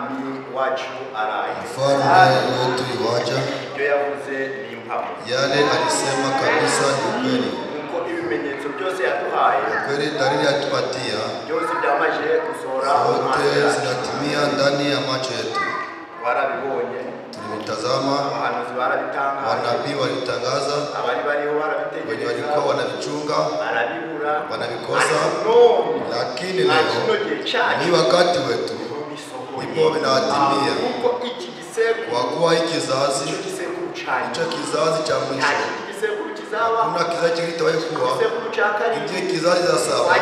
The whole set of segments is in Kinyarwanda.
umwami wacu araye. Mfalme wetu iwaja. Ibyo yavuze ni impamo. Yale alisema kabisa ni ukweli. Kuko ibimenyetso byose yaduhaye, Kweli dalili atupatia byose byamaje gusohora zote zinatimia ndani ya macho yetu. Barabibonye, Tulitazama, abahanuzi barabitangaza, wanabii walitangaza, abari bariho wenye barabitegereza, walikuwa wanavichunga barabibura, wanavikosa, lakini leo ni wakati wetu ipo vinawatimia, kwa kuwa hiki kizazi hicho kizazi cha mwisho, kuna kizazi kitawahi kuwa ndiye kizazi cha saba.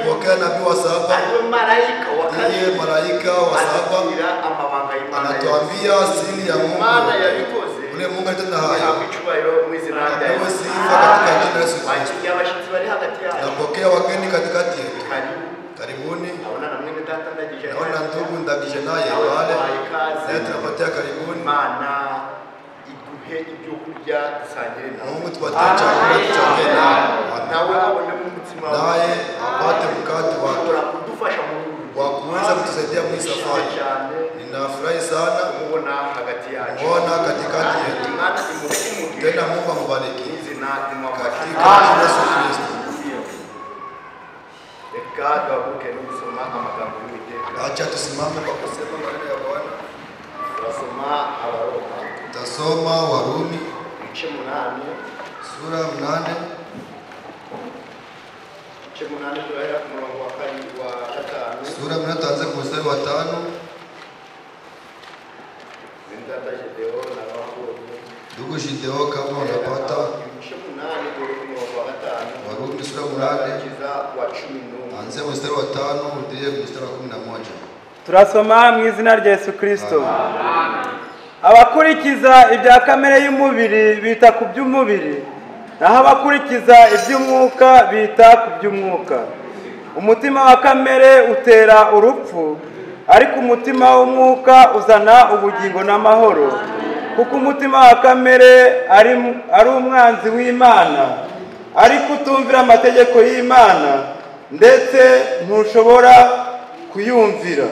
Pokea nabii wa saba, ndiye malaika wa saba anatuambia siri ya Mungu. Ule Mungu alitenda haya, apewe sifa katika jina la Yesu Kristo. Tunapokea wageni katikati yetu. Karibuni. Naona ndugu ndagije naye wale, naye tunapatia karibuni. Mungu tupatie chakula tuchangee naye apate mkate wa kuweza kutusaidia mwi safari. Ninafurahi sana kuona katikati yetu. Tena Mungu amubariki katika jina la Yesu Kristo. Acha tusimame kwa kusema maneno ya Bwana. Tutasoma Warumi sura 8. Sura 8 tuanze kwa mstari wa 5. Ndugu Shideo, kama unapata Warumi sura 8 anze mstari wa 5 udie mstari wa 11. Turasoma mu izina rya Yesu Kristo. Abakurikiza ibya kamere y'umubiri bita ku by'umubiri, naho abakurikiza iby'umwuka bita ku by'umwuka. Umutima wa kamere utera urupfu, ariko umutima w'umwuka uzana ubugingo n'amahoro. Kuko umutima wa kamere ari umwanzi w'Imana, ariko utumvira amategeko y'Imana, ndetse ntushobora kuyumvira.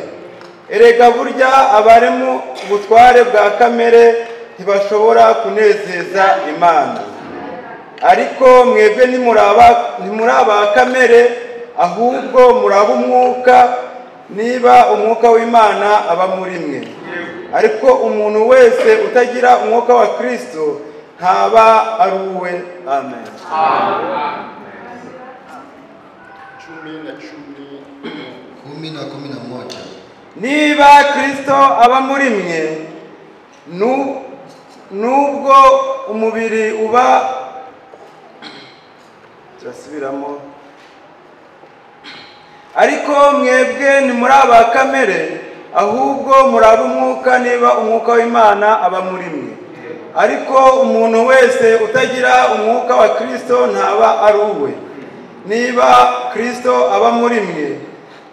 Erega burya abari mu butware bwa kamere ntibashobora kunezeza Imana. Ariko mwebwe ntimuraba kamere, ahubwo muraba umwuka, niba umwuka w'Imana aba muri mwe. Ariko umuntu wese utagira umwuka wa Kristo ntaba ari uwe. Amen. Kumi na 11. Niba Kristo aba muri mwe, nubwo umubiri uba, turasubiramo, ariko mwebwe ntimuraba kamere, ahubwo muraba umwuka, niba umwuka w'Imana aba muri mwe. Ariko umuntu wese utagira umwuka wa Kristo ntaba ari uwe. Niba Kristo aba muri mwe,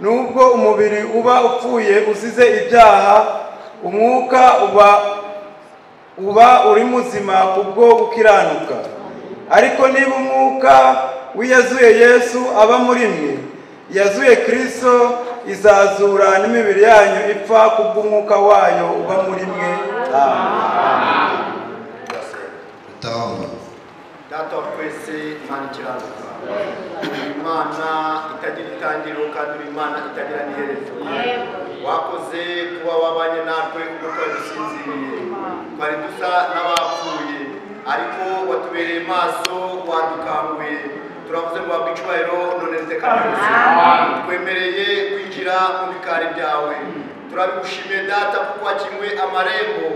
nubwo umubiri uba upfuye uzize ibyaha, umwuka uba uri muzima kubwo gukiranuka. Ariko niba umwuka w'iyazuye Yesu aba muri mwe, yazuye Kristo, izazura n'imibiri yanyu ipfa kubw'umwuka wayo uba muri mwe. Amen. Data wa twese, Imana ikiranuka, Imana itagira itangiriro kandi uri Imana itagira n'iherezo. Wakoze kuba wabanye natwe ubwo twari dusinziriye, twari dusa n'abapfuye, ariko watubereye maso, wadukanguye. Turavuze ngo wabwe icyubahiro none iteka ryose. Twemereye kwinjira mu bikari byawe. Turabigushimiye Data kuko wakinguye amarembo,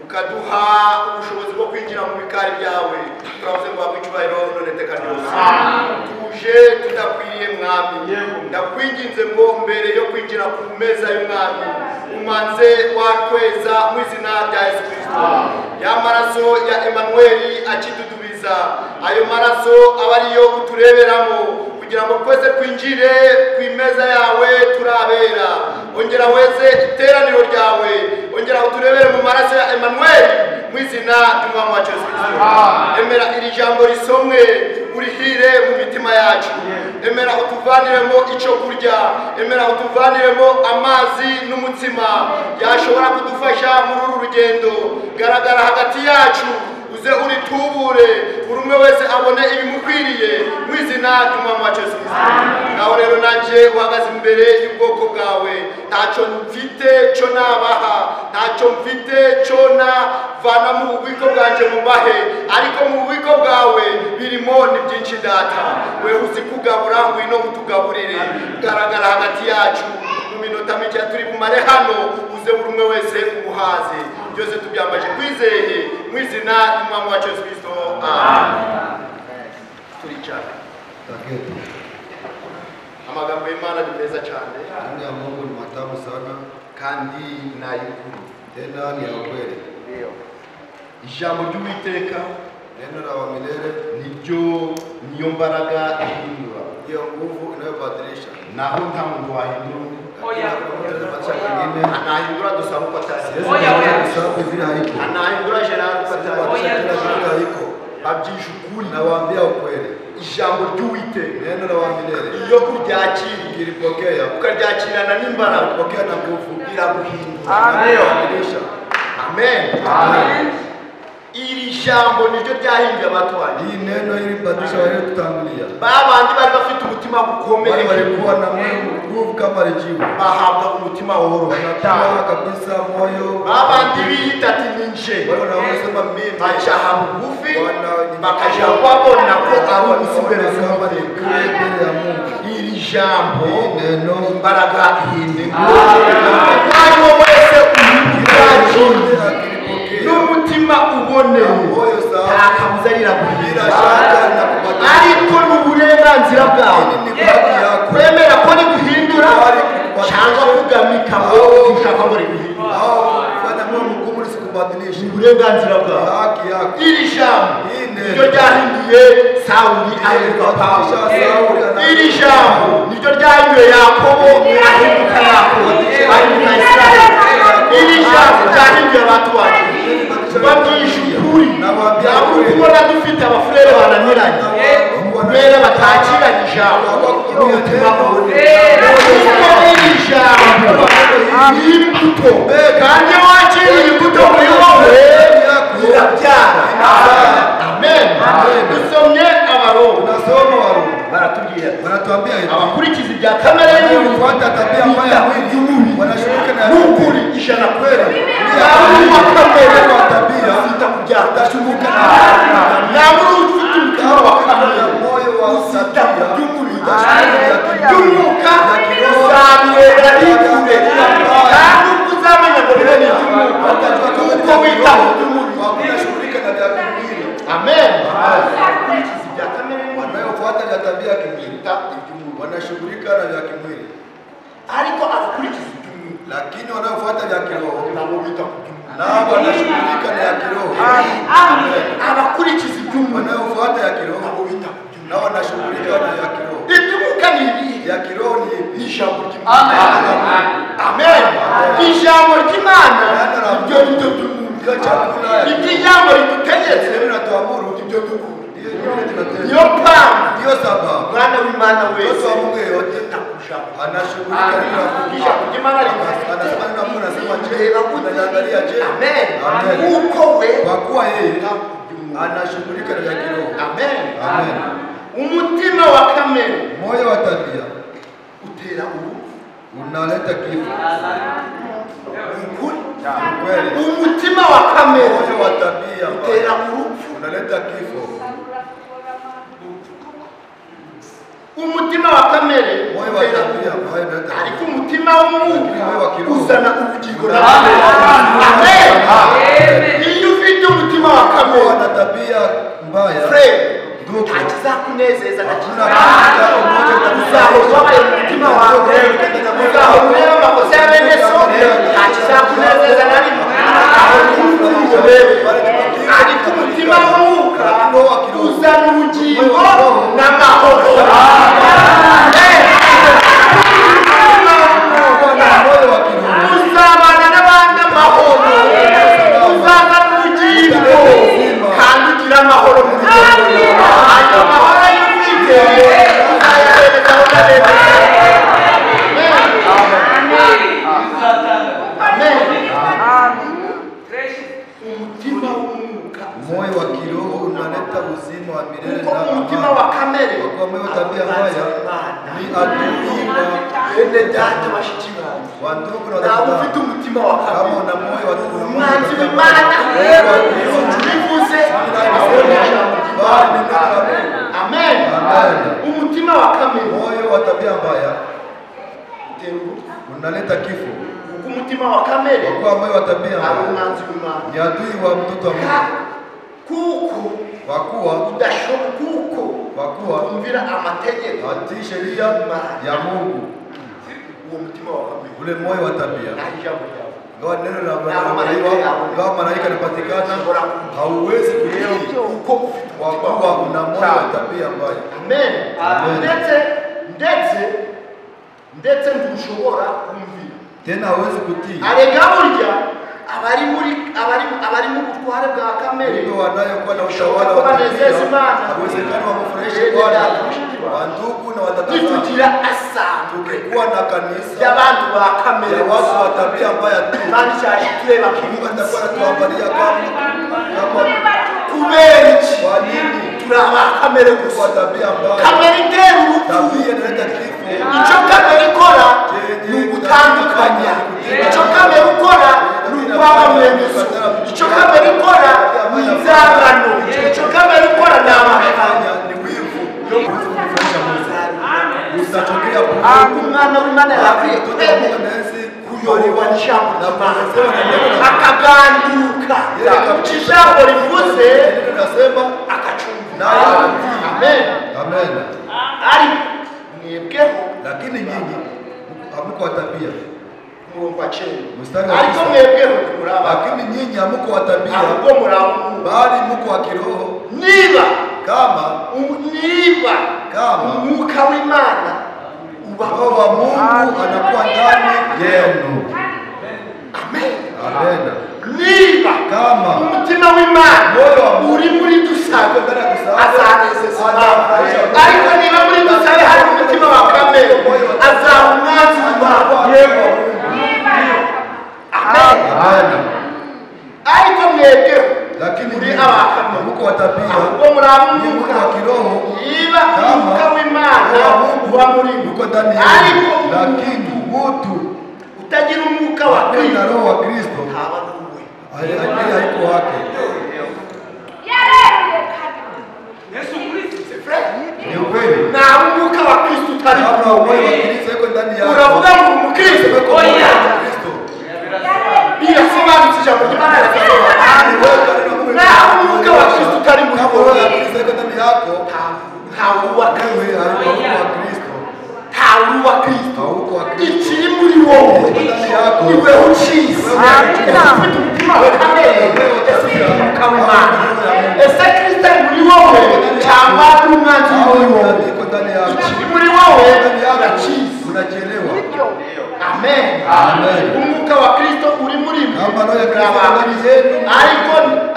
ukaduha ubushobozi bwo kwinjira mu bikari byawe. Turavuze ngo wabwe icyubahiro none iteka ryose. Tuje tudakwiriye Mwami, ndakwinginze ngo mbere yo kwinjira ku meza y'Umwami umanze watweza mu izina rya Yesu Kristo. Ya maraso ya Emanueli akidudubiza, ayo maraso aba ariyo utureberamo kugira ngo twese twinjire ku imeza yawe turabera. ongera weze iteraniro ryawe, ongera uturebere mu maraso ya Emmanuel mu izina ry'umwami wacu Yesu Kristo. Emera iri jambo risomwe urihire mu mitima yacu, emera utuvaniremo icyo kurya, emera utuvaniremo amazi n'umutsima yashobora kudufasha muri uru rugendo. Garagara hagati yacu, uze uritubure, buri umwe wese abone ibimukwiriye mu izina ry'umwami wacu Yesu Kristo. Naho rero nanjye uhagaze imbere y'ubwoko bwawe, ntacyo mfite cyo nabaha, ntacyo mfite cyo navana mu bubiko bwanjye mubahe, ariko mu bubiko bwawe birimo ni byinshi data. Wewe uzi kugabura, ngwino utugaburire. Garagara hagati yacu mu minota mike turi bumare hano, uze buri umwe wese umuhaze. Byose tubyambaje kwizeye mu izina ry'umwami wacu Yesu Kristo. Amen. Turicara. Amagambo y'Imana ni meza cyane. Ya Mungu ni matamu sana. Kandi nayukuri. Tena ni ya kweli. Ndio. Ijambo ry'Uwiteka, neno la wa milele, niyo mbaraga ihindura. Hiyo nguvu inayobadilisha. Naho nta muntu wahindura. Anahindura dusaba uko atari. Anahindura Gerard uko atari. Babyisha ukuri. Nawaambia ukweli. Ijambo ry'Uwiteka, neno la wa milele, iyo kuryakira ukilipokea ukaryakirana n'imbaraga, ukapokea na nguvu, iraguhindura. Amen. Amen. Iri jambo niryo ryahinduye abatwanje. Hii neno ilibadilisha wale tutangulia. Babandi bari bafite umutima gukomeye, walikuwa na nguvu kama jiwe, bahabwa umutima woroshye kabisa moyo. Babandi biyita ati ninje, wale wanaosema mimi, bacaha bugufi, bakaja babona ko ari umusimbere kama ni mbele ya Mungu. Iri jambo neno imbaraga ihindura. Kandi wese uhindura n'umutima uboneye, nta kabuza riraguhindura. Ariko n'uburenganzira bwawe kwemera ko riguhindura cyangwa kugamika ngo ushaka ngo riguhindura. Uburenganzira bwawe. Iri jambo niryo ryahinduye Sawuli ahinduka Pawulo. Iri jambo niryo ryahinduye Yakobo ahinduka Yakobo, ahinduka Isirayeli. Iri jambo ryahinduye abantu bacu. Babyisha ukuri. Ntabwo ubona dufite abafurere bananiranye kubera batakiranye ijambo n'umutima wose. Kuko iri jambo ni imbuto, kandi iyo wakiriye imbuto muri wowe irabyara. Amen. Dusomye Abaroma, wanatuambia abakurikiza ibya kamere y'umubiri kufuata tabia mbaya ya mwili wanashirika na ukuri ijana kweli. Ndio kamere wa tabia zitakujyana utashubuka na muri ufite umutima wa kamere, moyo wa tabia by'umubiri by'umwuka uzamwera n'ikure, kandi uzamenya ngo bire ni iby'umwuka kuko witaho iby'umubiri wanashirika na vya kimwili. Amen. Wanaofuata vya tabia ya kimwili wanashughulika na vya kimwili, ariko abakurikiza iby'umwuka, lakini wanaofuata vya kiroho nabo bita ku by'umwuka. nao wanashughulika na ya kiroho. Abakurikiza iby'umwuka, wanaofuata ya kiroho nabo bita ku by'umwuka. nao wanashughulika na ya kiroho. Iby'umwuka ni ibihe? Ya kiroho ni ijambo ry'Imana. Amen. Ijambo ry'Imana nibyo nibyo by'umwuka. Ibyo ijambo rigutegetse linatuamuru ibyo dukora. Niyo mpamvu ndio sababu mwana w'Imana wese anashughulika na ijambo ry'Imana anasema na Mungu anasema je, unaangalia je? Amen. Amen. Kuko we Kwa kuwa yeye anashughulika na ya kiroho. Amen. Amen. Umutima wa kamere, Moyo wa tabia utera urupfu, unaleta kifo. kweli. Umutima wa kamere, moyo wa tabia utera urupfu, unaleta kifo. Umutima wa kamere Moyo wa tabia unaleta ariko umutima w'Umuntu uzana ubugingo na Amen. Iyo ufite umutima wa kamere na tabia mbaya, ntakizakunezeza na kimwe. Uzahora umutima wawe, uzahora amakosa ya bene so, ntakizakunezeza na rimwe. Ariko umutima w'Umwuka uzana ubugingo n'amahoro. moyo wa kiroho unaleta uzima wa milele kuko umutima wa kamere kwa moyo wa tabia mbaya ni adui bene data bashiki banyu wa ndugu na nawe dada. ufite umutima wa Kama kamere una moyo wa umwanzi w'Imana bivuze amen umutima wa kamere moyo wa tabia mbaya unaleta kifo. umutima wa kamere Kwa moyo wa tabia ari mbaya umwanzi w'Imana ni adui wa mtoto wa Mungu. kuko Kwa kuwa udashobora kuko kumvira amategeko atii sheria ya Mungu, uwo mutima wa kamere ule moyo wa tabia Gawa neno la malaika lipatikana, hauwezi kutii kwa kuwa una moyo wa tabia mbaya. Amen. Ndetse ntushobora kumvira. Tena hauwezi kutii. Arega burya abari mu butware bwa kamere ndio wanayokuwa na utawala wa tabia, hauwezekani wamfurahishe Bwana. Wandugu na watatazama, nitugira asanga tukikuwa na kanisa y'abantu ba kamere, ya watu wa tabia mbaya tu, kandi cyari tureba Mungu atakuwa anatuangalia kama kubera iki? kwa nini turi aba kamere gusa? kwa tabia mbaya? Kamere itera urupfu. Tabia inaleta kifo. Icyo kamere ikora ni ugutandukanya. Icyo kamere ikora ni ukwaba mwemezo. Icyo kamere ikora ni inzangano. Icyo kamere ikora ni amahanga. Ni wivu. Usitokea umwana w'Imana yakwiye kuyoborwa n'ijambo ry'Imana akaganduka ijambo rivuze akacumva. Amen. Amen. Ari mwebweho Lakini nyinyi hamuko wa tabia. Mungu acheni. Mstari wa Ariko tisa. mwebweho muraba. Lakini nyinyi hamuko wa tabia, Ahubwo muraba bali muko wa kiroho. niba Kama umwuka w'Imana Roho wa Mungu anakuwa ndani yenu. Amen. Amen. Niba Kama umutima w'Imana uri muri dusabe azanezeza Imana. Ariko niba muri dusabe hari umutima wa kamere azaba umwanzi w'Imana. Yego. Amen. Ariko mwebweho lakini muri abakamere muko wa tabia, ahubwo muraba muko wa kiroho. niba umwuka w'Imana uba muri muko ndani ariko yenu. Lakini mtu utagira umwuka wa Kristo na roho wa Kristo haba n'uwe haiko wake. Ni ukweli. na umwuka wa Kristo utari Kama moyo wa Kristo yuko ndani yako, uravuga ngo umukristo yuko ndani ya Kristo. birasobanutse ijambo ry'Imana na umwuka wa Kristo utari muri Kama roho ya Kristo yuko ndani yako, ntawe uwa wewe hauko wa Kristo. ntawe uwa Kristo. Hauko wa Kristo. Ikiri muri wowe Ndani yako. niwe ukizi. Ufite umutima wa kamere, ufite umwuka w'Imana. Ese Kristo ari muri wowe cyangwa ari umwanzi muri wowe? Iko ndani yako. Ikiri muri wowe Ndani yako urakizi. unajielewa. Amen. Amen. Umwuka wa Kristo uri muri mwe. Kama roho ya Kristo ndani yenu,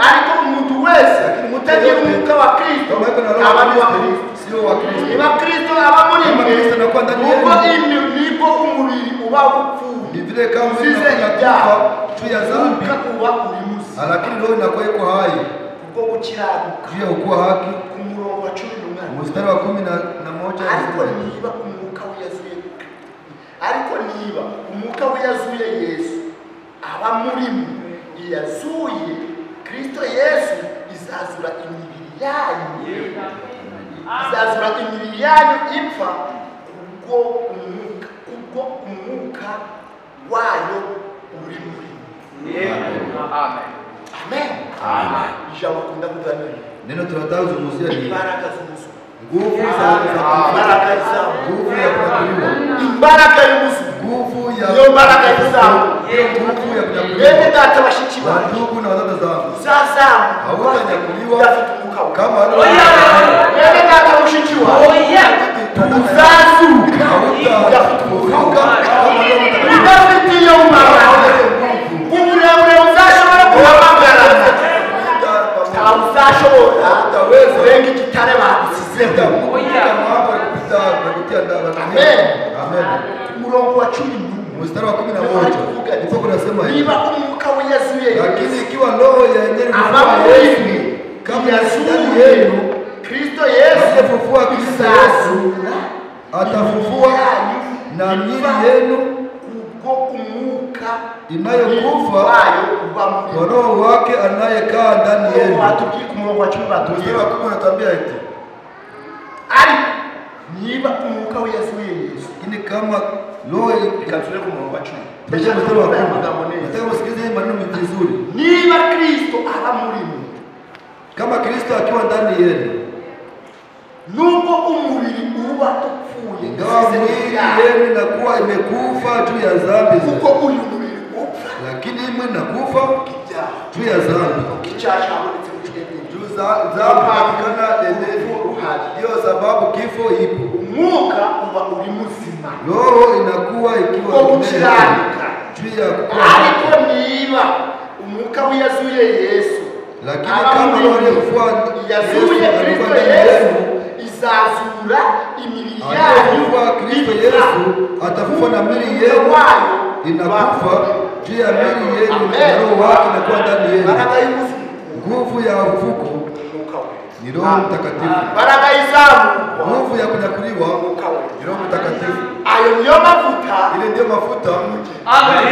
ariko umuntu wese utagira umwuka wa Kristo kama yuko na roho aba ya ari uwa Kristo, Kristo. sio wa Kristo. Niba Kristo aba muri Kama mwe Kristo anakuwa ndani ubwo yenu, nibwo umubiri uba upfuye. ni vile kama Usize unakufa ibyaha. juu ya dhambi, Umwuka uba uri muzima. lakini roho inakuwa iko hai Ubwo gukiranuka juu ya ukuwa haki. ku murongo wa 11. Mstari wa 11 Ariko niba umwuka wiyazuye Yesu aba muri mwe, yazuye Kristo Yesu izazura imibiri yanyu ipfa kubwo umwuka wayo uri muri mwe. Amen. Ijambo kunda kuganira neno tunataka kuzungumzia ni imbaraga z'umuzuko. nguvu za Imbaraga z'aho. nguvu ya kunakuliwa, Imbaraga y'umuzuko. nguvu ya Iyo mbaraga y'izao. nguvu ya Bene kunakuliwa. data bashiki banyu Ndugu na wadada zangu, uzazamu hautanyakuliwa udafite umwuka wawe. kama Bene data mushiki wawe uzazuka udafite umwuka wawe. Udafite iyo mbaraga uburebure uzashobora guhamagarana ntawe uzashobora kurenga igitare bagusizeho. Amen. Umurongo wa 11 Mstari wa 11 ndipo kunasema hivi, niba umwuka we yazuye lakini ikiwa roho ya yenyewe aba muri mwe kama ndani yenu Kristo Yesu atafufua Kristo Yesu atafufua na miili yenu kubwo umwuka inayokufa kwa Roho wake anayekaa ndani yenu. Atubwiye ku murongo wa 10 batubwiye anatambia eti ari niba umwuka we yasuye Yesu ini kama roho ikatule ku murongo wa 10 Besha mstari wa 10. Nataka usikilize hii maneno vizuri. Niba Kristo aba muri mwe, kama Kristo akiwa ndani yenu, nubwo umubiri uba upfuye, ingawa mwili yenu inakuwa imekufa juu ya dhambi, kuko uyu mubiri upfa, lakini mwe nakufa juu ya dhambi. Kichacha abonetse mu kidende Juu za dhambi patikana dendeni. Ndio sababu kifo ipo. Umwuka uba uri muzima, roho inakuwa ikiwa kukiranuka juu ya kuwa. Ariko niba umwuka wiyazuye Yesu, lakini kama roho yazuye Kristo Yesu izazura imibiri yayo. Kristo Yesu atafufua na miili yenu inakufa juu ya miili yenu na roho wake inakuwa ndani yenu. Nguvu ya ufufuko ni Roho Mtakatifu. Baraka izamu, nguvu ya kunyakuliwa ni Roho Mtakatifu. Ayo niyo mafuta, ile ndio mafuta. Amen.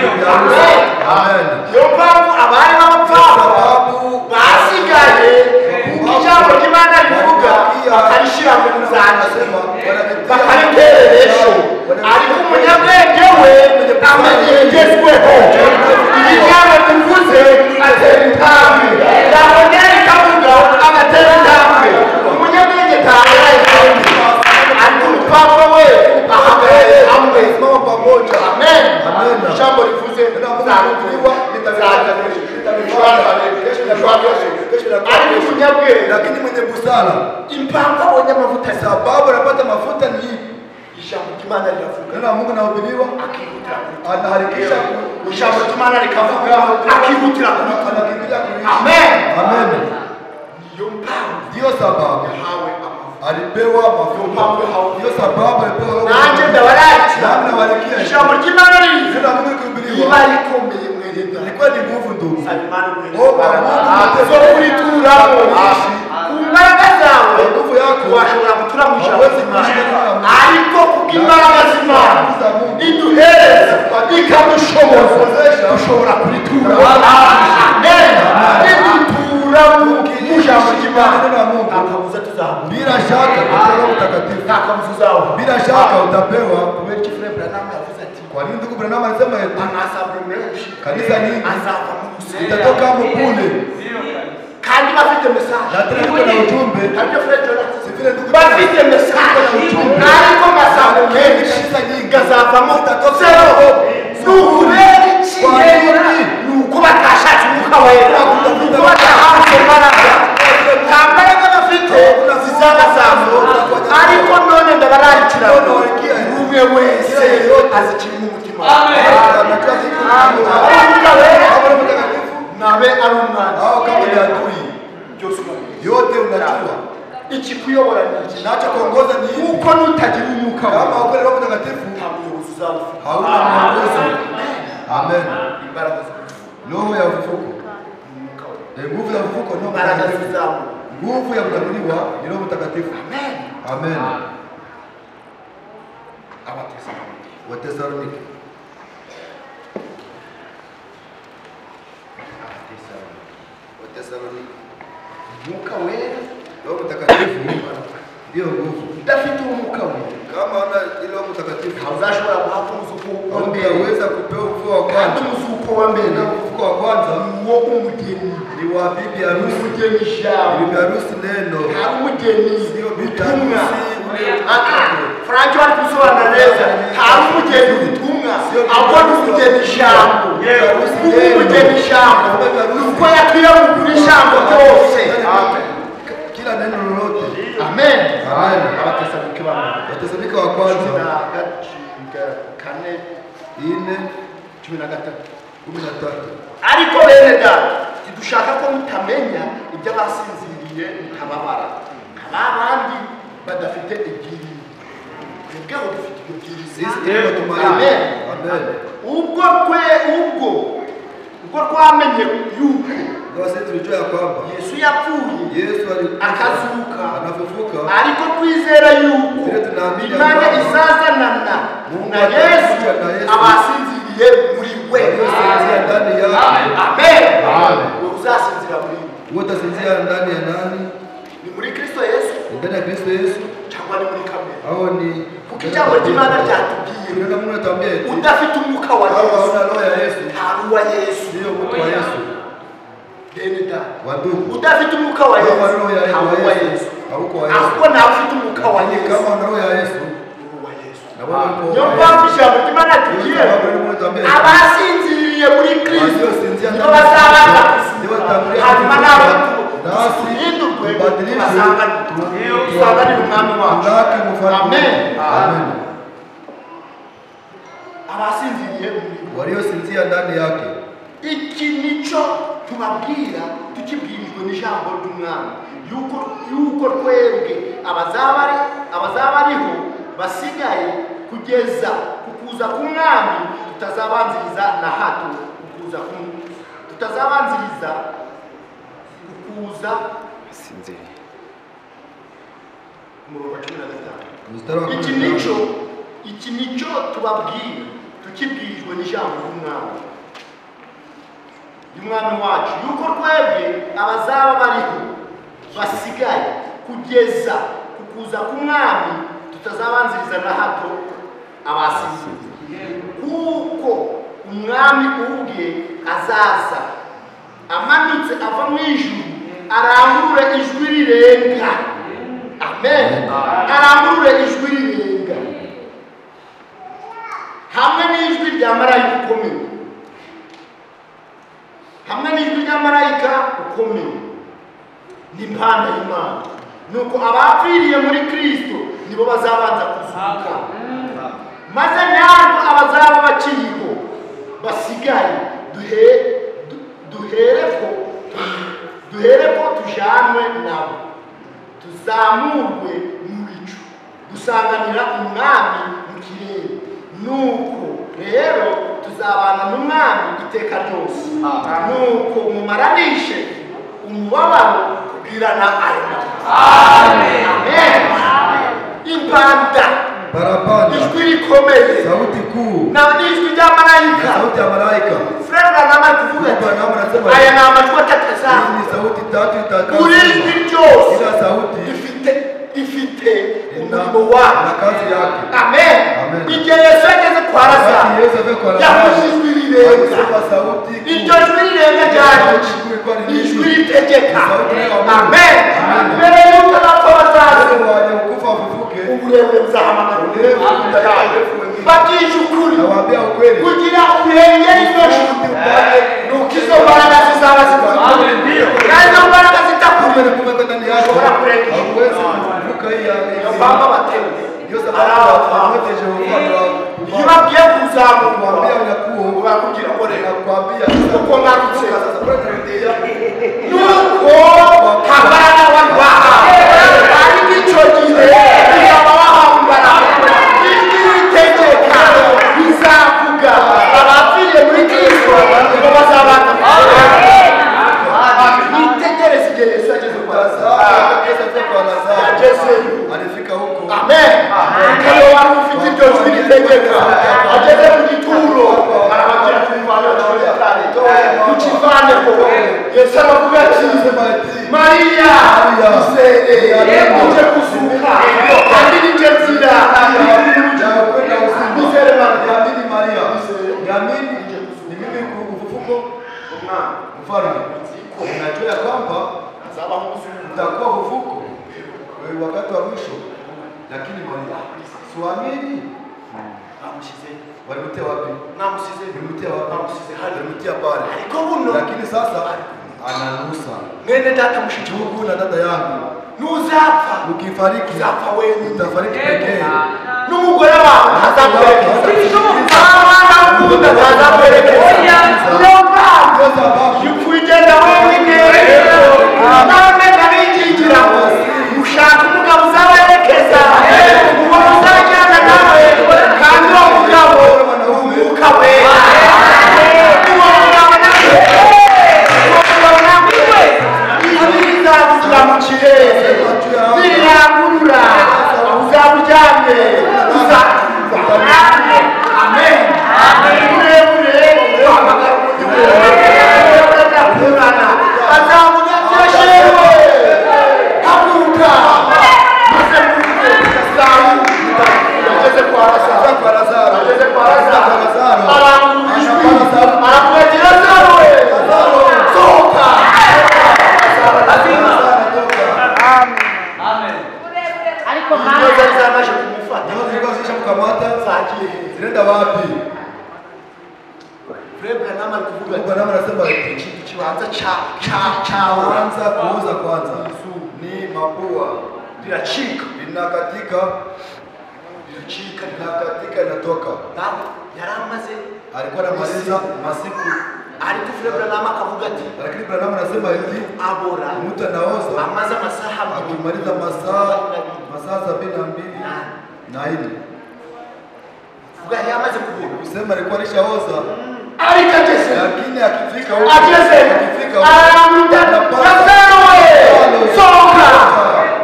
Amen. Yo mpamvu abari b'abapfapfa basigaye ijambo ry'Imana rivuga bakarishira mu nzandiko bakariteresha, ariko umunyabwenge we amenye igezweho. Ijambo rivuze atera intambwe, yabonye ikavuga agatera intambwe. Umunyabwenge ntabwo ariko umupfapfa we ahagaze hamwe pamoja. Amen. Ijambo rivuze zakuliwa ariko umunyabwenge, lakini mwenye busara impamvu abonye amavuta, sababu anapata mafuta ni ijambo ry'Imana riravuga, na Mungu anahubiriwa akihutira, anaharikisha ijambo ry'Imana rikavuga akihutira anakimbilia kuishi. Amen. Amen. Ndio sababu alipewa mafuta. Ndio sababu alipewa roho. Nanje ndabaraki. Namna walikia. Ijambo ry'Imana riri. Ndio Mungu kuhubiriwa. Iba rikomeye mwereka. Ilikuwa ni nguvu ndugu. Salimani mwereka. Oh Mungu zo kurituramo. Kumbaraga zawe. Nguvu yako. Washobora gutura mu ijambo. Ariko kukimbaraga z'Imana iduhereza ikamushoboza dushobora kuritura. Amen. Idutura mu ijambo ry'Imana na Mungu. Akabuza tuzaho. Bila shaka Roho Mtakatifu. Akabuza uzaho. Bila shaka utapewa. Kubera kifre Branham yavuze ati, kwa nini ndugu Branham alisema eti kanisa nyingi itatoka mbule kandi bafite message na tena na ujumbe bafite message ariko masambo menshi gazavamo zero nukureri kineri nuko batashatse umwuka wera nuko batahanze imbaraga nta mbaraga bafite zizabazamura, ariko none ndabararikira umwe wese azikiri mu mutima. Nabe ari umwana kama ni adui yote unajua ikikuyobora ni nacho kuongoza ni uko nutagira umwuka kama uko Roho Mtakatifu hauna mwongozo. Amen. Roho ya ufufuko, nguvu ya ufufuko ni nguvu ya kutambuliwa ni Roho Mtakatifu. Amen. Wathesalonike umwuka wera, Roho Mtakatifu ndio nguvu. Udafite umwuka wera, kama una ile Roho Mtakatifu hauzashobora guhabwa umuzuko wa mbere. Unaweza kupewa ufufuo wa kwanza. Umuzuko wa mbere na ufufuo wa kwanza wo umugeni ni wa bibi harusi. Umugeni shawo, bibi harusi neno. Hari umugeni sio bibi harusi. Frank wari kusobanura neza, hari umugeni ubutumwa ahubwo ni umugeni ijambo. Umugeni ijambo nuko yakwiye kugura ijambo ryose. Kila neno lolote. Amen. Amen. Abatesalonike Wathesalonike wa kwanza 4:13. Ariko bene data, tidushaka ko mutamenya ibyo abasinziriye mutababara abandi badafite ibyiri. Twebweho dufite ibyiri. Amen. Amen. Ubwo twamenye yuko Kwa tulijua kwamba Yesu yapfuye, Yesu akazuka, anafufuka, ariko twizera yuko Imana izazanana na Yesu abasinziriye muri we. Amen. Uzasinzira muri we. Utasinzira ndani ya nani? Ni muri Kristo Yesu. Ndani ya Kristo Yesu. Cyangwa ni muri kamere. Hao ni kukijambo cy'Imana ryatubwiye. Ndio Mungu anatuambia eti udafite umwuka wa Yesu. Hauna roho ya Yesu. Haruwa Yesu. Ndio mtu wa Yesu. Denida. Wadugu. Udafite umwuka wa Yesu. Haruwa Yesu. Hauko wa Yesu. Hakuwa na ufite umwuka wa Yesu. Kama una roho ya Yesu. Niyo mpamvu ijambo ry'Imana tugiye abasinziriye muri Kristo nibo bazabanza hanyuma nabo duhindurwe tusanganire umwami wacu. Amen. Abasinziriye waliosinzia ndani yake. Iki nico tubabwira tukibwirijwe n'ijambo ry'umwami yuko twebwe abazaba ariho basigaye kugeza kukuza k'umwami tutazabanziriza na hato kukuza tutazabanziriza kukuza sinziriye. Umurongo 15. Iki nico tubabwira tukibwirijwe n'ijambo ry'umwami wacu yuko twebwe abazaba bariho basigaye kugeza kukuza k'umwami tutazabanziriza na hato abasinziriye, kuko umwami ubwe azaza amanutse ava mu ijuru arangurure ijwi rirenga. Amen. Arangurure ijwi rirenga hamwe n'ijwi rya marayika ukomeye, n'impanda y'Imana. Nuko abapfiriye muri Kristo nibo bazabanza kuzuka, maze ntabwo abazaba bakiriho basigaye duhereko tujanwe nabo tuzamurwe mu bicu gusanganira umwami mu kirere. Nuko rero tuzabana n'umwami iteka ryose. Nuko mumaranishe umubabaro kubwirana ayo. Amen. Amen. Impanda, barabanda, ijwi rikomeye, sauti kuu, na ijwi rya marayika, sauti ya malaika. Frenda nama kuvuga aya ni amajwi atatu. Ni sauti tatu itakazo. Buri ijwi ryose ila sauti ifite umurimo wayo na kazi yake. Amen. Igihe Yesu ageze kwa Lazaro yavuze ijwi rirenga. Iryo jwi rirenga ryari ijwi ritegeka. Amen. Mbere y'uko abapfa bazaza uburebure buzahamagara babwije ukuri kugira urengere iryo jwi, nuko izo mbaraga zizaba zikora kandi izo mbaraga zitakubera ushobora kurengera iyo mpamvu abatewe iyo babwiye kuzamurwa bakubwira ngo reka kuko ngarutse nuko habana warwaha ariko icyo gihe bizaba bahambara ijwi ritegeka bizavuga abapfiriye muri Kristo nibo bazabana. Nitegereze igihe Yesu ageze kwa Lazaro alifika huko. Amen. Kale wari ufite ibyo jwi ritegeka ageze mu gituro arababwira ukivane ko Yesu aravuga ati Mariya uje kuzuka kandi nije nzira nizere Mariya Yamini ni mimi kufufuko mfalme. Unajua kwamba utakuwa fufuko wakati wa mwisho, lakini Maria siamini. Walimutia wapi? Walimutia pale. Lakini sasa ananusa. Mwene data mshichugu na dada yangu. Nuzapfa. Ukifariki uzapfa wewe. Utafariki pekee. N'umugore wawe azakurekeza. Abana bakunda bazakurekeza. Yupfugenda wenyine. None nabikingira ngo ushaka umugabo uzawerekeza. Uwo uzajyana nawe kandi uwo mugabo umwuka wera. Uwo mugabo nawe kuvuga ati Branham anasema kibanza kwanza kuoza kwanza ni mapua biracika inakatika inatoka. Yaramaze Alikuwa anamaliza masiku ariko Branham akavuga ati, lakini Branham anasema hivi abora mtu anaoza amaze amasaha akimaliza masaa 72 na ile vuga yamaze kubura kusema alikuwa alishaoza alikatese, lakini akifika huko Lazaro soka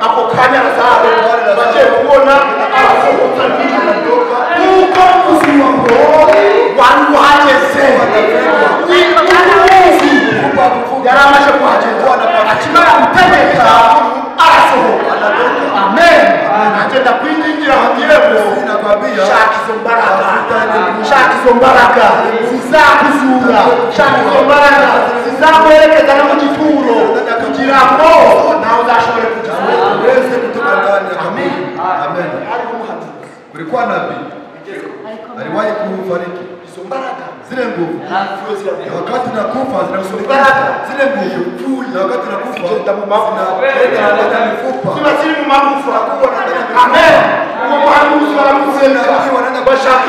hapo kanya Lazaro bache kuona anasohoka anatoka uko kuzimu wangu hajese yaramashe kuhajeza akimara gutegeka arasohoka anatoka. Amen. Agenda kwinjira hagiremo shaka izo mbaraga zizakuzura, shaka izo mbaraga zizakwerekeza no mu gituro kugira ngo nawe uzashobore uweze kutoka ndani ya Amen. Amen. Kulikuwa nabii aliwahi kufariki, izo mbaraga zile nguvu wakati nakufa zinakusumbua, zile nguvu na wakati nakufa zigenda mu magufa zinaenda mifupa ziba ziri mu magufa. Amen. Uwo muhanuzi baramuzenga bashaka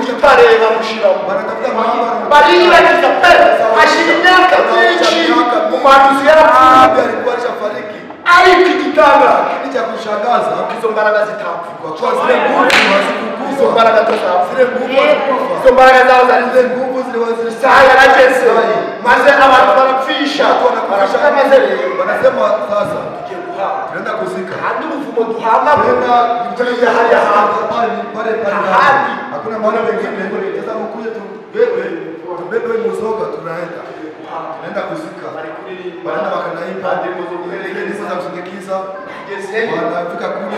igitareba mushiramo wanatafuta mahaba bariragiza pe ashira imyaka myinshi umuhanuzi yarapfuye alikuwa alishafariki, ariko igitanga kitu cha kushangaza izo mbaraga zitapfa kwa kuwa zile nguvu hazikukufa, izo mbaraga tuzapfa, zile nguvu hazikukufa, izo mbaraga zaho zari zile nguvu ziliwazisha isaha yarageze maze abantu barapfisha barashaka maze rero wanasema sasa tugiye guhabwa tunaenda kuzika kandi ubuvumo duhabwa tena turiya hariya hantu pale ahandi hakuna mahali pengine. Sasa mkuja tubebe mzoga, tunaenda kuzika, wanaenda wakanaimba ile nyimbo za kusindikiza, wanafika kule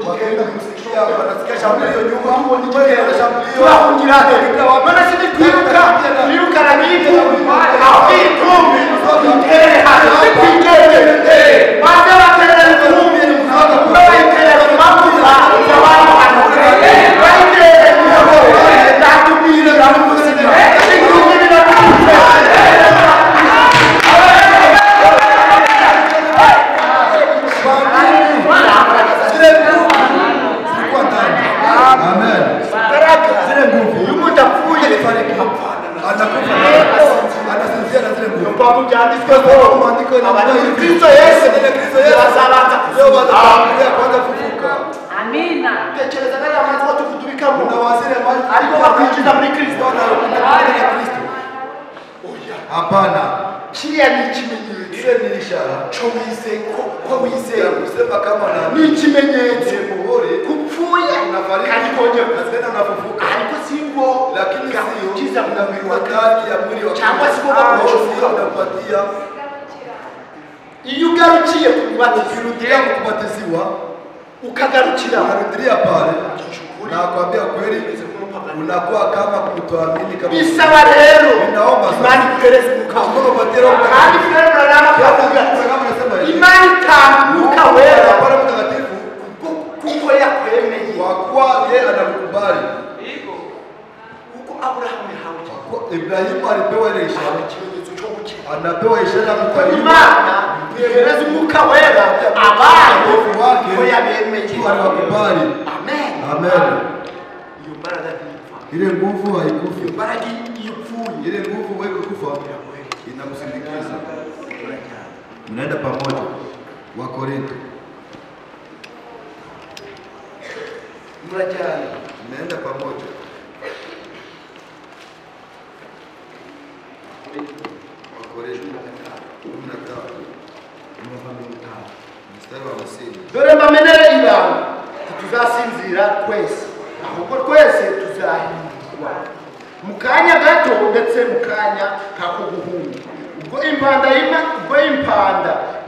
wakaenda kusikia, wanasikia shambulio nyuma, turahungira he none sindi kwiruka niruka na nite aho itumbi itere hano kwigeze maze baterera itumbi bayiterera mu magufa y'abantu hano bayiterera mu magufa ndakubwira ndamuzima itumbi birakuze Amen. Zile nguvu umuntu apfuye anasinzia na zile nguvu. Kwa byanditswe ko abantu Kristo Yesu bazabanza kwanza kufuka. Amina. tekereza nari amazi ko tuvudubikamo Na wazile maji ariko bakwinjiza muri Kristo na Kristo. Hapana. kiriya ni ikimenyetso Ile ni ishara. cyo wizeye ko wizeye Kusema kama ni ikimenyetso muhuri kupfuye unafariki kandi kongera tena unafufuka. ariko singo Lakini gakiza sio mu mubiri wa ndani ya mwili wa cyangwa se Kristo. ngo bakucuka Unapatia iyo ugarukiye ku mubatizo ukirudia kubatiziwa, ukagarukira unarudia pale na kwambia kweli unakuwa kama kutoamini kama bisaba rero Ninaomba imani kuhereza umwuka Mungu patero kandi rero narama kavuga imani itambuka wera Bwana mtakatifu kuko yakwemeye kwa kuwa yeye anakubali. kuko Aburahamu yahawe Kwa Ibrahimu alipewa ile ishara, ikimenyetso cyo gukira anapewa ishara kwa Imana ihereza umwuka wera abantu wake ko yabemeye anakubali. amen Amen. iyo mbaraga ntipfa Ile nguvu haikufi. imbaraga iyo upfuye Ile nguvu wewe kufa inakusindikiza. Mnaenda pamoja. Wa Korinto. murajyana Mnaenda pamoja. Wa Korinto 15. Mstari wa 50. dore mbamenere ibanga tuzasinzira twese ahubwo twese tuzahindurwa mu kanya gato ndetse mu kanya kako guhunga ubwo impanda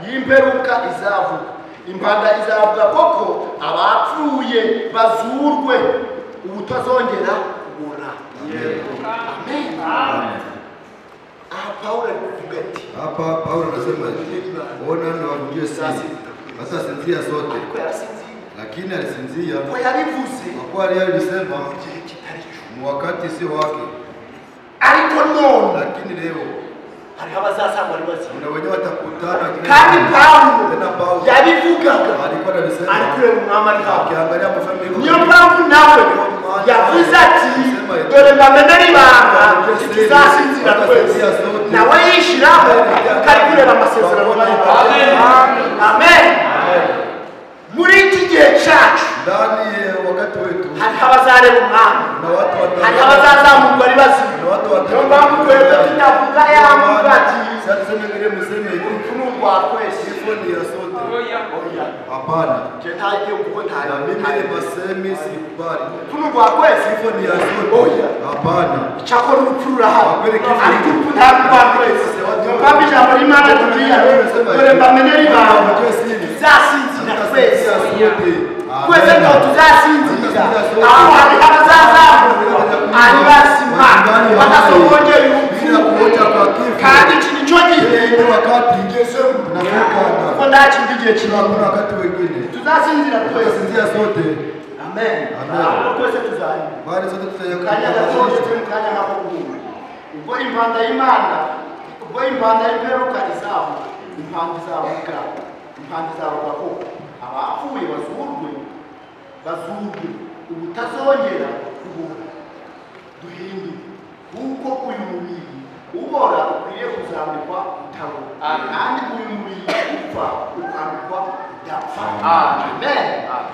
y'imperuka izavuga impanda izavuga koko abapfuye bazurwe ubutazongera kubura. Amen. Aha Paulo alivuga ati Hapa Paulo anasema ona na wavujie sisi hata sinzia sote, ariko yarasinziye lakini alisinzia ko yabivuze kwa kuwa alisema igihe kitari cyo ni wakati sio wake. ariko none lakini leo hari abazasanga ari bazima na wenyewe watakutana kandi Paulo tena Paulo yabivugaga alikuwa anasema ari kureba umwami ari hafi akiangalia mfalme yuko niyo mpamvu nawe yavuze ati dore mbamenera ibanga tuzasinzira twese nawe yishiraho kari kureba amasezerano bari amen muri iki gihe cyacu ndani wakati wetu hari abazareba umwami hari abazazamurwa ari bazima niyo mpamvu twebwe tutavuga yamuga ati urupfu ni urwa twese hapana je ntagiye kuko na mimi masemi sikubali urupfu ni urwa twese ni ya sote hapana icyakora urupfu rurahari ariko urupfu ntabwo rwa twese niyo mpamvu ijambo ry'Imana tubwira dore mbamenera ibanga tuzasinzira twese twese ngo tuzasinzira aho hari abazazamurwa ari bazima badasogongera urupfu kandi iki nicyo gihe wakati ngezemo kuko nta kindi gihe kirimo wakati wengine tuzasinzira twese tuzasinzira sote amen aho twese tuzahira bari sote kanya gatoya mu kanya nk'ako guhura ubwo impanda y'Imana ubwo impanda y'imperuka izaba impanda izavuga impanda izavuga ko abapfuye bazurwe ubutazongera kubura duhinde kuko uyu mubiri ubora ukwiriye kuzambikwa utabura kandi uyu mubiri upfa ukambikwa udapfa amen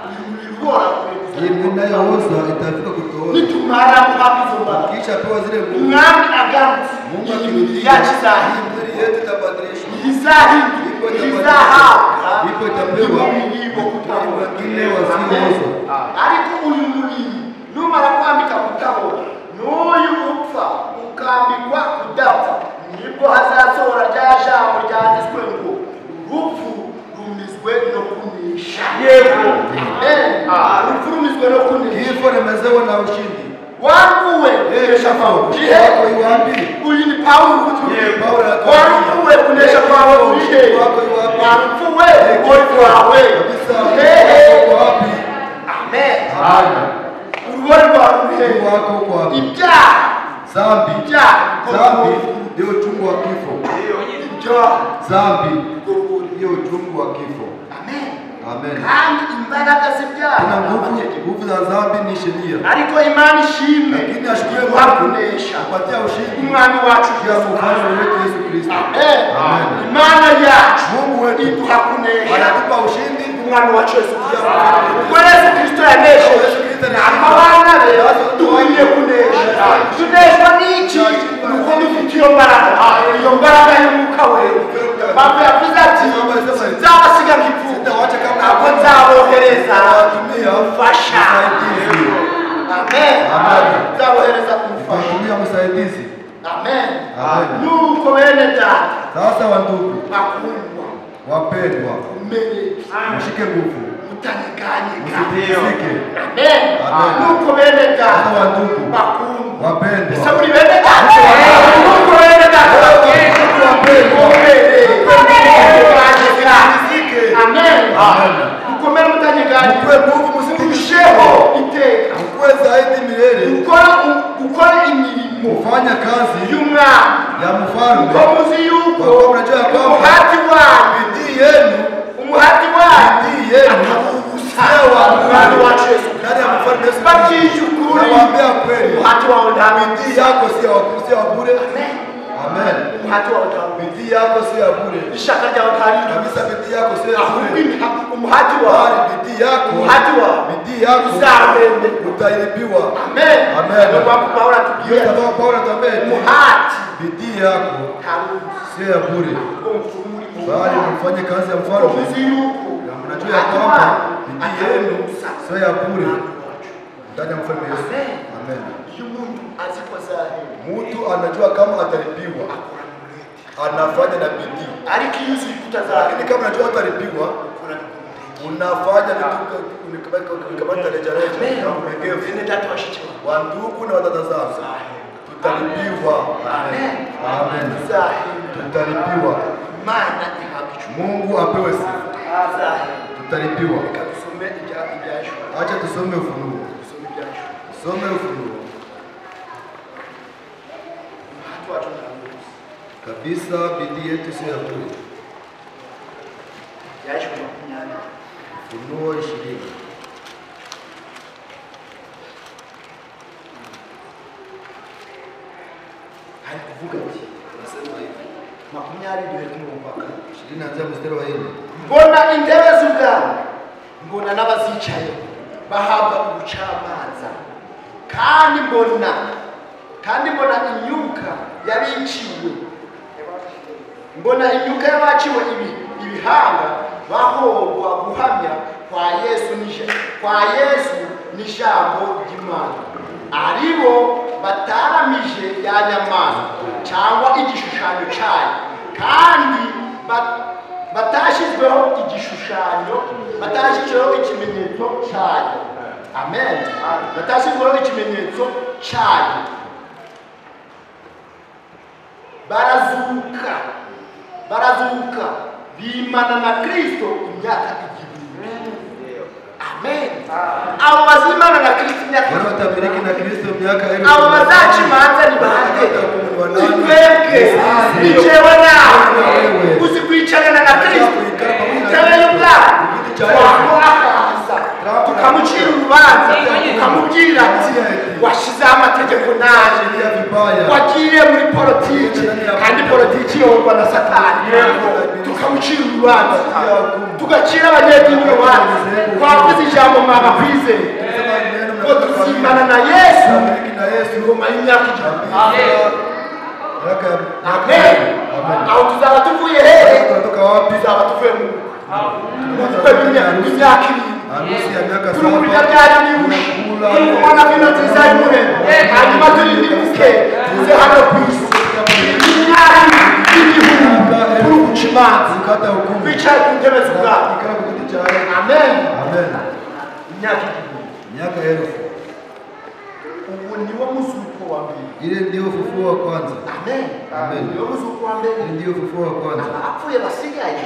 uyu mubiri ubora ukwiriye inayoza itafika kutoa nitumara kuhabwa izo mbaraga kisha pewa zile nguvu umwami agarutse Mungu imibiri yacu izahindura yetu itabadilishwa izahinduka izahabwa ipo itapewa imibiri kutabura wengine wasioza ariko uyu mubiri numara kwambika kutabura n'uyu upfa ukambikwa kudapfa nibwo hazasohora rya jambo ryanditswe ngo urupfu rumizwe no kunesha yego urupfu rumizwe no kunesha kifo limezewa na ushindi wapfuwe kunesha kwawe wako iwapi uyu ni Paulo wapfuwe kunesha kwawe urihe wapfuwe uri kwawe wapi amen urubori wako kwa ibyaha zambi ndio uchungu wa kifo zambi ndio uchungu wa kifo amen kandi imbaraga z'ibyaha na nguvu za zambi ni sheria ariko Imana ishimwe lakini ashukuriwe wakunesha kupatia ushindi umwami wacu ya mfalme wetu Yesu Kristo amen Imana yacu Mungu wetu iduha kunesha anatupa ushindi umwami wacu Yesu Kristo ubwo Yesu Kristo yanesheje abana be dukwiriye kunesha tuneshwa n'iki nuko dufite iyo mbaraga y'umwuka wera Papa yavuze ati nzabasiga nk'ipfuye ntabwo nzabohereza umufasha amen nzabohereza kumufasha msaidizi amen nuko bene data sasa wandugu bakundwa wapendwa umenye mshike nguvu mutanyeganyega amen nuko bene data wandugu bakundwa wapendwa sasa muri bene data nuko bene data wapendwa amen mukomere mutanyeganyega mkwe nguvu murusheho iteka mkwe zaidi milele gukora imirimo kufanya kazi y'umwami ya mfalme uko muzi yuko kwa mnajua kwamba umuhati wanyu bidii yenu umwami wacu Yesu ndani ya mfalme Yesu bakije ukuri nawaambia kweli umuhati wawe ntabwo bidii yako si ya bure amen umuhati wawe ntabwo bidii yako si ya bure ishaka ryawe ntari kabisa bidii yako si ya bure umuhati wawe bidii yako bidii yako uzahembe utalipiwa amen amen kwa Paulo atubwira ndio Paulo atambia umuhati bidii yako si ya bure bali mfanye kazi ya mfalme mnajua ya kwamba bidii yenu sio ya bure ndani ya mfalme Yesu amen mtu anajua kama atalipiwa anafanya na bidii lakini kama unajua atalipiwa unafanya vitu kama rejareja na umegevu wa ndugu na wadada zao tutalipiwa amen tutalipiwa Mungu apewe sifa tutalipiwa acha tusome Ufunuo tusome Ufunuo kabisa, bidii yetu sio ya bure. Ufunuo 20. Hari kuvuga ati nasema hivi 20 duhere kumwumvaka 20 naanzia mstari wa 4. mbona intebe z'ubwami mbona n'abazicaye bahabwa ubucamanza kandi mbona imyuka y'abiciwe mbona imyuka y'abaciwe ibihanga bahorwa guhamya kwa Yesu n'ijambo ry'Imana aribo bataramije ya nyamaswa cyangwa igishushanyo cyayo kandi batashizweho ikimenyetso cyayo. Amen. Batashizweho ikimenyetso cyayo. Barazuka bimana na Kristo imyaka 1000. Amen. Abo bazimana na Kristo imyaka 1000. Watabariki na Kristo miaka 1000. Abo bazaca imanza ni bande? Twebwe bicewe nawe uzi kwicarana na Kristo utabe y'ubwami twakora tukamucira urubanza tukamubwira ati washizeho amategeko naje wagiye muri politiki kandi politiki yorwa na Satani tukamucira urubanza tugacira abanyedini urubanza twavuze ijambo mwaba kwizera ngo tuzimana na Yesu ngoma y'imyaka 1000. Amen. Aho tuzaba tuvuye hehe? Tuzaba tuvuye mu imyaka 7. Turumurya byari nibushi turumubona vino nziza y'umurema hanyuma turindibuke tuze hano ku isi imyaka 1000 turi guca imanza twicaye ku ntebe z'ubwami. Amen. Miaka 1000. Ubu niwo muzuko wa mbere. Ile ndio ufufuo wa kwanza. Amen. Niwo muzuko wa mbere. Ile ndio ufufuo wa kwanza. Abapfuye basigaye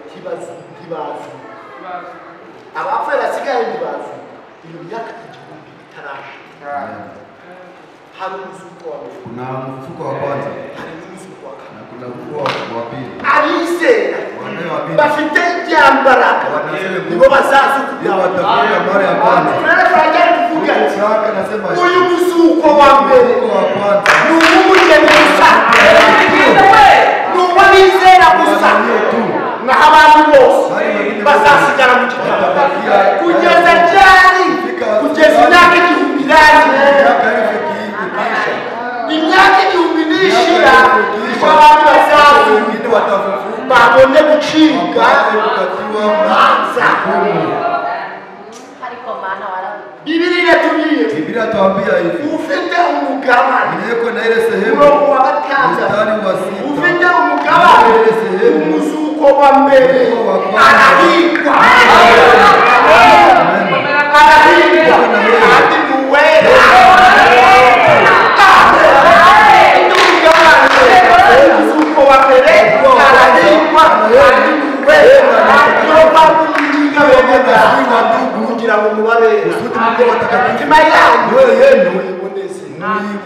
ntibazu. Abapfuye basigaye ntibazu. Iyo myaka 1000 itarashe. Hari umuzuko wa mbere. Kuna ufufuo wa kwanza. Hari umuzuko wa kabiri. Na kuna ufufuo wa pili. Abizera bafite ibyambaraga nibo bazazuka watakuja mara ya kwanza. Uyu muzuko wa mbere ni uw'umugeni gusa, ni uw'abizera gusa, naho abantu bose bazasigara mu gitabo kugeza ryari? Kugeza imyaka 1000 irangiye. Imyaka 1000 nishira abantu bazazuka babone gucibwa imanza. Biblia tuambia hivi. Ufite umugabane. Niko na ile sehemu. Mungu wakataza. Mstari wa 6. Ufite umugabane. Ile sehemu. Umuzuko wa mbele. Anahikwa. Anahikwa. Hadi muwele. Umuzuko wa mbele. Anahikwa. Hadi muwele. Yoba kujiga wengeza. Kugira ngo mubare. Umutima yanyu yenu iboneze.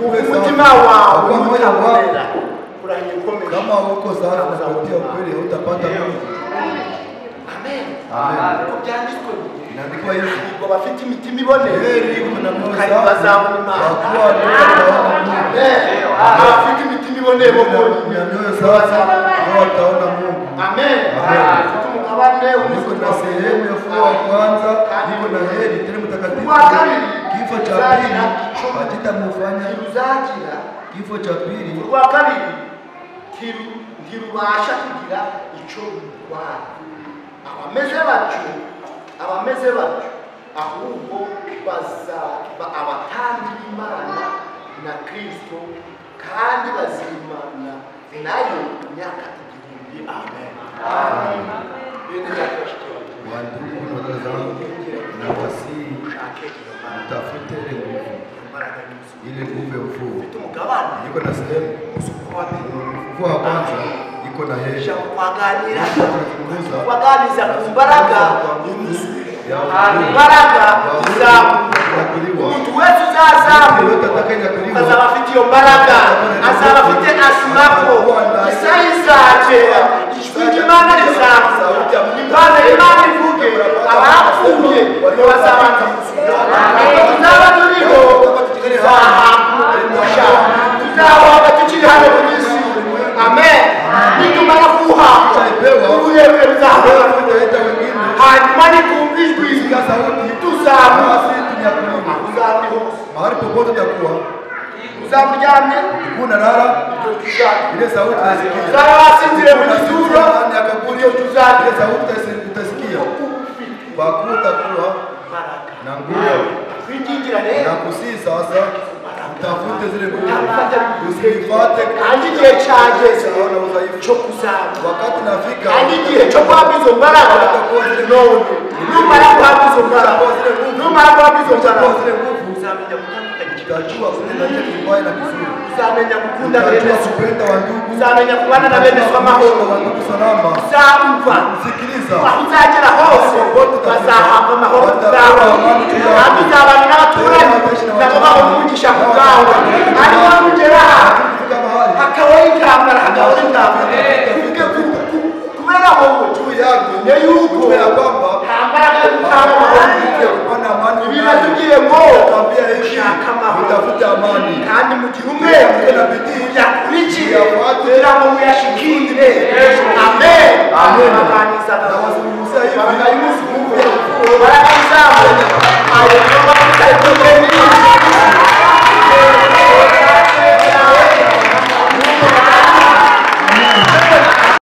Umutima wawe moyo wako urayikomeza. Kama uko sawa na kutia kweli utapata Mungu. Amen. Amen. Uko byanditswe. Inaandikwa hivi. Ngo bafite imitima iboneye. Kuna Mungu kandi bazabona Imana. Amen. Abafite imitima iboneye bo nyoyo sasa ndio wataona Mungu. Amen. Ufite umugabane Niko na sehemu ya ufufuo wa kwanza, niko na heri tena mtakatifu. Kifo cha pili hakitamfanya uzagira. Kifo cha pili Urwa kabiri ntirubasha kugira ico rutwara. Abameze batyo ahubwo bazaba abatambyi b'Imana na Kristo kandi bazimana nayo imyaka 1000. Amen. Wandugu na dada zangu, nawasihi mtafute ile nguvu ya ufufuo. Iko na sehemu ufufuo wa kwanza, iko na heri. Waganiza kumbaraga imbaraga zizamuka. Umuntu wese uzazamuka azaba afite iyo mbaraga, azaba afite asimako. Isaha izagera ijwi ry'Imana rizavuga, Imana ivuge, abapfuye bazabanza gusubira. Tuzaba turiho tuzahabwa umugisha, tuzaba tukiri hano ku isi. Amen. Nitumara kuwuhabwa uburebure buzahabwa, hanyuma nitumva ijwi tuzamuka. Mahali popote utakuwa uzamuryamye unalala, ile sauti utasikia. Uzasinzire mu gituro, ndani ya kaburi, ile sauti utasikia. Bakuta kuwa na nguvu na kusii. Sasa utafute zile nguvu, usifuate kandi igihe cyageze cyo kuzamuka. Wakati nafika kandi igihe cyo guhabwa izo mbaraga. Numara guhabwa izo mbaraga, uzamenya gutandukanya utajua kutenda kile kibaya na kizuri. Uzamenya gukunda bene so, kupenda wandugu, uzamenya kubana na bene so amahoro, wandugu salama. Uzamva sikiliza, uzagera hose bazahabwa amahoro zawe, kandi uzabana n'abaturanyi nabo babona umugisha ku bwawe. Ariko nugera hakaba ikambara, hakaba intambara kubera wowe juu yako ne yuko ya kwamba hambara kama kupana amani. Biratubwiye ngo tambia hivi utafuta amani, kandi mu gihe umwe yakurikiye kugira ngo muyashikire. Amen. Amen. Abaniza na wazungumzia hivi